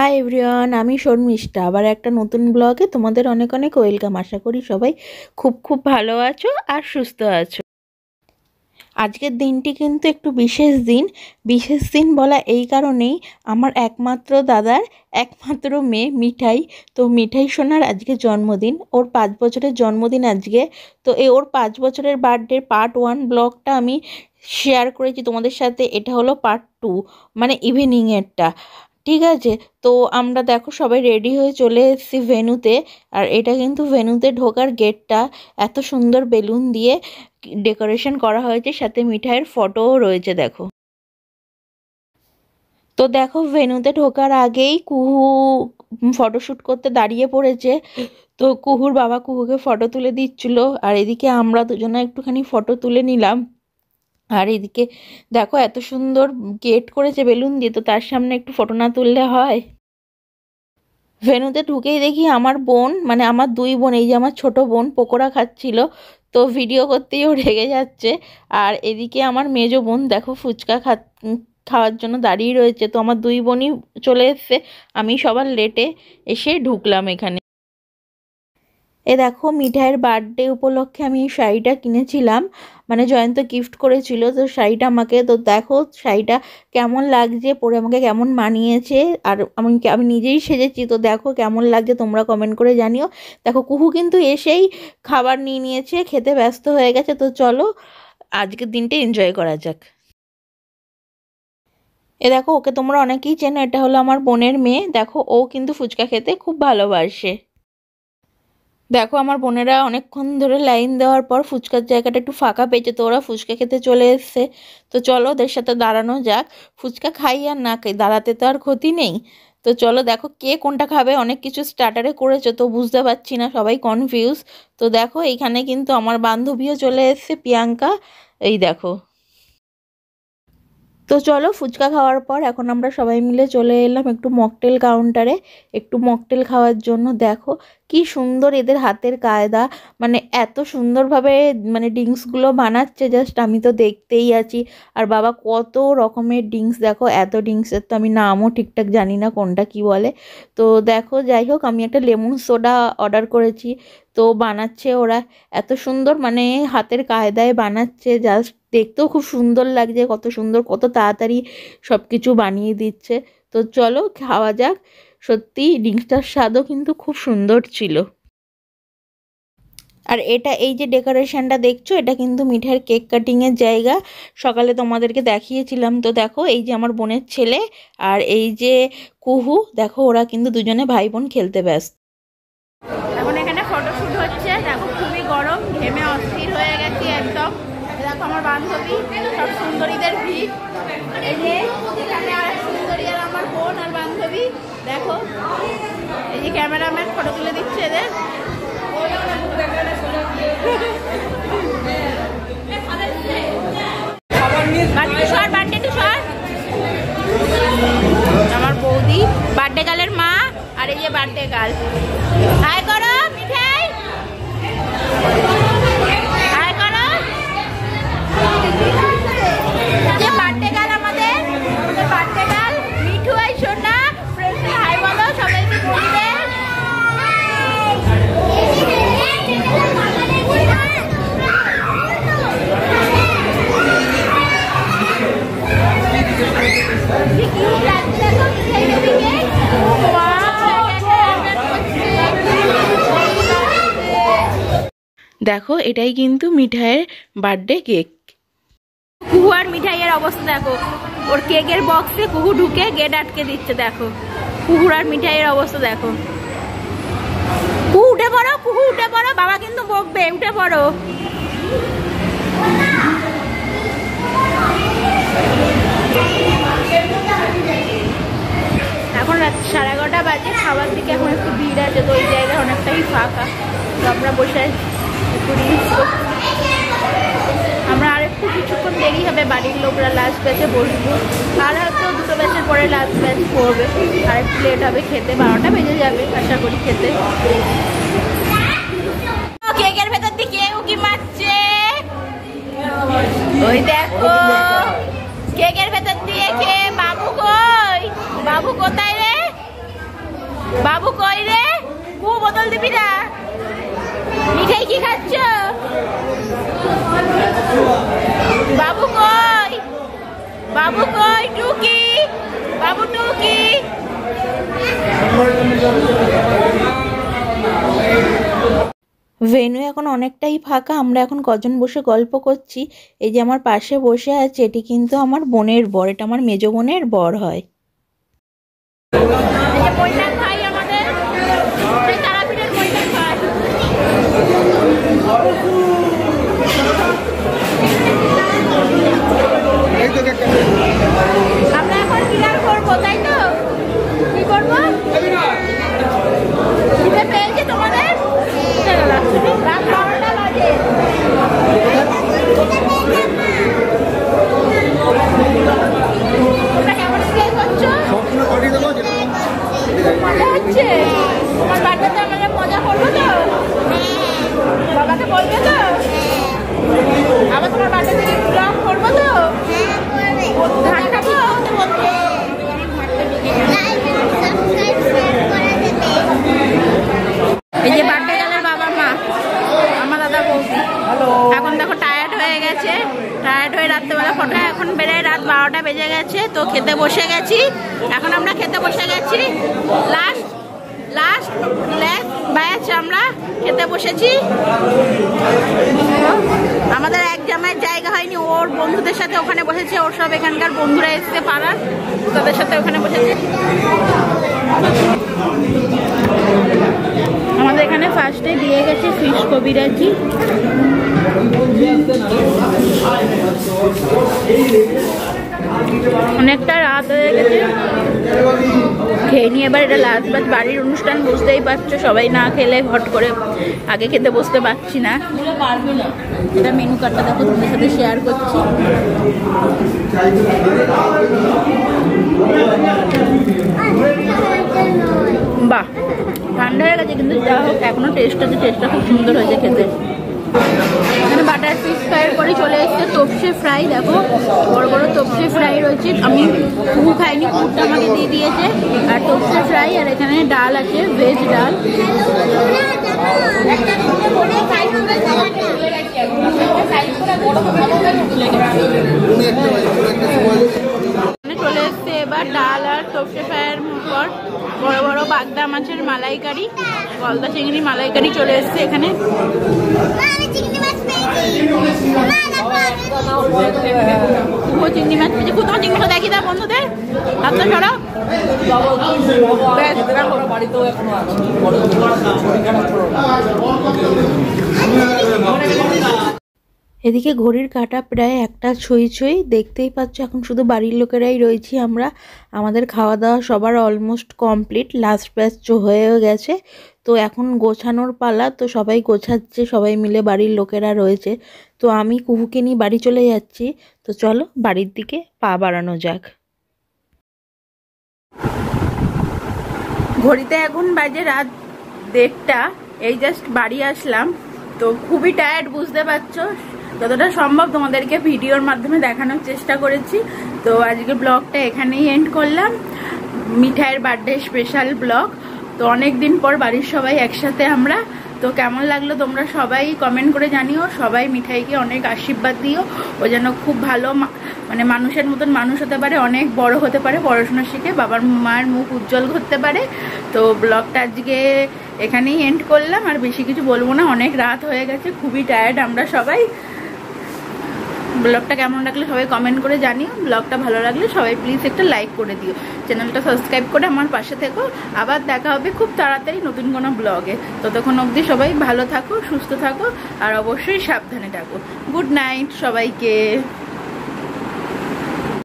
Hi everyone, আমি শর্মিষ্ঠা। আবার একটা নতুন ব্লগে তোমাদের অনেক অনেক ওয়েলকাম। আশা করি সবাই খুব খুব ভালো আছো আর সুস্থ আছো। আজকের দিনটি কিন্তু একটু বিশেষ দিন। বিশেষ দিন বলা এই কারণেই, আমার একমাত্র দাদার একমাত্র মেয়ে মিঠাই, তো মিঠাই সোনার আজকে জন্মদিন। ওর 5 বছরের জন্মদিন আজকে। তো ওর 5 বছরের বার্থডে পার্ট 1 ব্লগটা আমি শেয়ার করেছি তোমাদের সাথে। এটা হলো পার্ট 2, মানে ইভিনিংয়েরটা। ঠিক আছে, তো আমরা দেখো সবাই রেডি হয়ে চলে এসেছি ভেন্যুতে। আর এটা কিন্তু ভেন্যুতে ঢোকার গেটটা। এত সুন্দর বেলুন দিয়ে ডেকোরেশন করা হয়েছে, সাথে মিঠাইয়ের ফটোও রয়েছে দেখো। তো দেখো ভেন্যুতে ঢোকার আগেই কুহু ফটোশ্যুট করতে দাঁড়িয়ে পড়েছে। তো কুহুর বাবা কুহুকে ফটো তুলে দিচ্ছিল, আর এদিকে আমরা দুজনে একটুখানি ফটো তুলে নিলাম। আর এদিকে দেখো এত সুন্দর গেট করেছে বেলুন দিয়ে, তো তার সামনে একটু ফটো না তুললে হয়? ভেন্যুতে ঢুকেই দেখি আমার বোন, মানে আমার 2 বোন, এই যে আমার ছোট বোন পকোড়া খাচ্ছিল। তো ভিডিও করতেই ও রেগে যাচ্ছে। আর এদিকে আমার মেজো বোন দেখো ফুচকা খাওয়ার জন্য দাঁড়িয়ে রয়েছে। তো আমার 2 বোনই চলে এসছে, আমি সবার লেটে এসে ঢুকলাম এখানে। এ দেখো মিঠাইয়ের বার্থডে উপলক্ষে আমি এই শাড়িটা কিনেছিলাম, মানে জয়ন্ত গিফট করেছিল। তো শাড়িটা আমাকে, তো দেখো শাড়িটা কেমন লাগছে পরে, আমাকে কেমন মানিয়েছে। আর আমি নিজেই সেজেছি, তো দেখো কেমন লাগছে তোমরা কমেন্ট করে জানিও। দেখো কুহু কিন্তু এসেই খাবার নিয়ে নিয়েছে, খেতে ব্যস্ত হয়ে গেছে। তো চলো আজকের দিনটা এনজয় করা যাক। এ দেখো ওকে তোমরা অনেকেই চেনো, এটা হলো আমার বোনের মেয়ে। দেখো ও কিন্তু ফুচকা খেতে খুব ভালোবাসে। দেখো আমার বোনেরা অনেকক্ষণ ধরে লাইন দেওয়ার পর ফুচকার জায়গাটা একটু ফাঁকা পেয়েছে, তো ওরা ফুচকা খেতে চলে এসছে। তো চলো ওদের সাথে দাঁড়ানো যাক। ফুচকা খাই আর না খাই, দাঁড়াতে তো আর ক্ষতি নেই। তো চলো দেখো কে কোনটা খাবে। অনেক কিছু স্টার্টারে করেছে, তো বুঝতে পারছি না, সবাই কনফিউজ। তো দেখো এইখানে কিন্তু আমার বান্ধবীও চলে এসছে, প্রিয়াঙ্কা। এই দেখো। তো চলো ফুচকা খাওয়ার পর এখন আমরা সবাই মিলে চলে এলাম একটু মকটেল কাউন্টারে, একটু মকটেল খাওয়ার জন্য। দেখো কি সুন্দর এদের হাতের কায়দা, মানে এত সুন্দরভাবে মানে ড্রিঙ্কসগুলো বানাচ্ছে, জাস্ট আমি তো দেখতেই আছি। আর বাবা কত রকমের ড্রিঙ্কস, দেখো এত ড্রিঙ্কসের তো আমি নামও ঠিকঠাক জানি না কোনটা কি বলে। তো দেখো যাই হোক, আমি একটা লেমন সোডা অর্ডার করেছি। তো বানাচ্ছে ওরা এত সুন্দর, মানে হাতের কায়দায় বানাচ্ছে, জাস্ট দেখতেও খুব সুন্দর লাগছে। কত সুন্দর, কত তাড়াতাড়ি সব কিছু বানিয়ে দিচ্ছে। তো চলো খাওয়া যাক। সত্যি ড্রিঙ্কসটার স্বাদও কিন্তু খুব সুন্দর ছিল। আর এটা, এই যে ডেকোরেশনটা দেখছো, এটা কিন্তু মিঠাইয়ের কেক কাটিংয়ের জায়গা। সকালে তোমাদেরকে দেখিয়েছিলাম। তো দেখো এই যে আমার বোনের ছেলে আর এই যে কুহু, দেখো ওরা কিন্তু দুজনে ভাই বোন খেলতে ব্যস্ত। এখন এখানে ফটোশুট হচ্ছে। দেখো খুবই গরম, ঘেমে অস্থির হয়ে গেছি একদম। দেখো আমার বান্ধবী, সব সুন্দরীদের ভিড়। এই যে এখানে আর সুন্দরী আর আমার বোন আর বান্ধবী। দেখো এই যে ক্যামেরাম্যান ফটো তুলে দিচ্ছে এদের। আমার বৌদি বার্থডে গার্লের মা, আর এই যে বার্থডে গার্ল। হাই করো মিঠাই, হাই করো। যে বার্থডে গার্ল আমাদের বার্থডে গার্ল মিঠু, আই সোনা, ফ্রেন্ডস হাই বলো সবাইকে বলবে। দেখো এটাই কিন্তু মিঠাইয়ের বার্থডে কেক। কুহু আর মিঠাইয়ের অবস্থা দেখো, ওর কেকের বক্সে কুহু ঢুকে গেট আটকে দিচ্ছে। দেখো কুহুর আর মিঠাইয়ের অবস্থা দেখো। কুহু উঠে পড়ো, কুহু উঠে পড়ো, বাবা কিন্তু বকবে, উঠে পড়ো। এখন রাত 11:30 বাজে, খাবার দিকে এখন একটু ভিড় আছে, তো ওই জায়গায় অনেকটাই ফাঁকা। তো আমরা বসে একটু রিলস করছি। আমরা আর একটু কিছুক্ষণ দেরি হবে, বাড়ির লোকরা লাস্ট ব্যাচে বসবো, আর হয়তো 2টো ব্যাচের পরে লাস্ট ব্যাচ পড়বে। আর একটু লেট হবে খেতে, 12টা বেজে যাবে আশা করি খেতে। কেকের ভেতর দিয়ে কে উকি মারছে, ওই দেখো কেকের ভেতর দিয়ে কে। বাবু কই, বাবু কোথায় রে? বাবু কই রে? বোতল দিবি না? মিঠাই কি খাচ্ছ? বাবু কই? বাবু কই? টুকি, বাবু টুকি। ভেন্যু এখন অনেকটাই ফাঁকা। আমরা এখন কজন বসে গল্প করছি। এই যে আমার পাশে বসে আছে, এটি কিন্তু আমার বোনের বর, এটা আমার মেজ বোনের বর হয়। আমরা এখন ডিনার করবো, তাই তো? কি করবো? পেয়েছি তোমাদের রাত 12টা বাজে। তোমরা কেমন এনজয় করছো? মজা হচ্ছে? তোমার বার্থডেতে আমরা মজা করবো তো? বাবাকে বলবে তো? আবার তোমার বার্থডেতে ব্লগ করবো তো? ধান খাবো? এই যে বার্থডে গালের বাবা মা, আমার দাদা বৌদি। এখন দেখো টায়ার্ড হয়ে গেছে, টায়ার্ড হয়ে রাত্রেবেলা ফটো। এখন বেড়ায় রাত 12টা বেজে গেছে, তো খেতে বসে গেছি। এখন আমরা খেতে বসে গেছি, লাস্ট ব্যাচ আমরা খেতে বসেছি। আমাদের এক জামাইয়ের জায়গা হয়নি, ওর বন্ধুদের সাথে ওখানে বসেছে। ওর সব এখানকার বন্ধুরা এসছে পাড়ার, তাদের সাথে ওখানে বসেছে। আমাদের এখানে ফার্স্টে দিয়ে গেছে ফিশ কবিরাজি। অনেকটা রাত হয়ে গেছে, খেয়ে নিয়ে এবার এটা লাস্ট ব্যাচ। বাড়ির অনুষ্ঠান বুঝতেই পারছো, সবাই না খেলে হট করে আগে খেতে বসতে পারছি না। এটা মেনু কার্ডটা দেখো, তোমাদের সাথে শেয়ার করছি। বাহ, ঠান্ডা হয়ে গেছে কিন্তু যা হোক এখনো টেস্ট আছে, টেস্টটা খুব সুন্দর হয়েছে খেতে। এখানে বাটার ফিশ ফ্রাইয়ের পরে চলে এসছে তোপসে ফ্রাই। দেখো বড় বড় তোপসে ফ্রাই রয়েছে। আমি কুহু খাইনি, কুহুটা আমাকে দিয়ে দিয়েছে। আর তোপসে ফ্রাই, আর এখানে ডাল আছে, ভেজ ডাল। চলে এসছে এবার ডাল আর তোপসে ফ্রাইয়ের পর বড় বড় বাগদা মাছের মালাইকারি, গলদা চিংড়ি মালাইকারি চলে এসছে এখানে। চিংড়ি মাছ পেয়েছে, কোথাও চিংড়ি দেখি না বন্ধুদের হাতটা সরাও। এদিকে ঘড়ির কাঁটা প্রায় 1টা ছুঁই। দেখতেই পাচ্ছ এখন শুধু বাড়ির লোকেরাই রয়েছি আমরা। আমাদের খাওয়া দাওয়া সবার অলমোস্ট কমপ্লিট, লাস্ট ব্যাচ হয়েও গেছে। তো এখন গোছানোর পালা, তো সবাই গোছাচ্ছে, সবাই মিলে বাড়ির লোকেরা রয়েছে। তো আমি কুহুকে নিয়ে বাড়ি চলে যাচ্ছি। তো চলো বাড়ির দিকে পা বাড়ানো যাক। ঘড়িতে এখন বাজে রাত 1:30। এই জাস্ট বাড়ি আসলাম, তো খুবই টায়ার্ড বুঝতে পারছো। যতটা সম্ভব তোমাদেরকে ভিডিওর মাধ্যমে দেখানোর চেষ্টা করেছি। তো আজকে ব্লগটা এখানেই এন্ড করলাম, মিঠাইয়ের বার্থডে স্পেশাল ব্লগ। তো অনেক দিন পর বাড়ির সবাই একসাথে আমরা। তো কেমন লাগলো তোমরা সবাই কমেন্ট করে জানিও। সবাই মিঠাইকে অনেক আশীর্বাদ দিও, ও যেন খুব ভালো মানে মানুষের মতন মানুষ হতে পারে, অনেক বড় হতে পারে, পড়াশোনা শিখে বাবার মায়ের মুখ উজ্জ্বল করতে পারে। তো ব্লগটা আজকে এখানেই এন্ড করলাম, আর বেশি কিছু বলবো না, অনেক রাত হয়ে গেছে, খুবই টায়ার্ড আমরা সবাই। ব্লগটা কেমন লাগলে সবাই কমেন্ট করে জানিও। ব্লগটা ভালো লাগলে সবাই প্লিজ একটা লাইক করে দিও, চ্যানেলটা সাবস্ক্রাইব করে আমার পাশে থেকো। আবার দেখা হবে খুব তাড়াতাড়ি নতুন কোনো ব্লগে। ততক্ষণ অবধি সবাই ভালো থাকো, সুস্থ থাকো, আর অবশ্যই সাবধানে থাকো। গুড নাইট সবাইকে।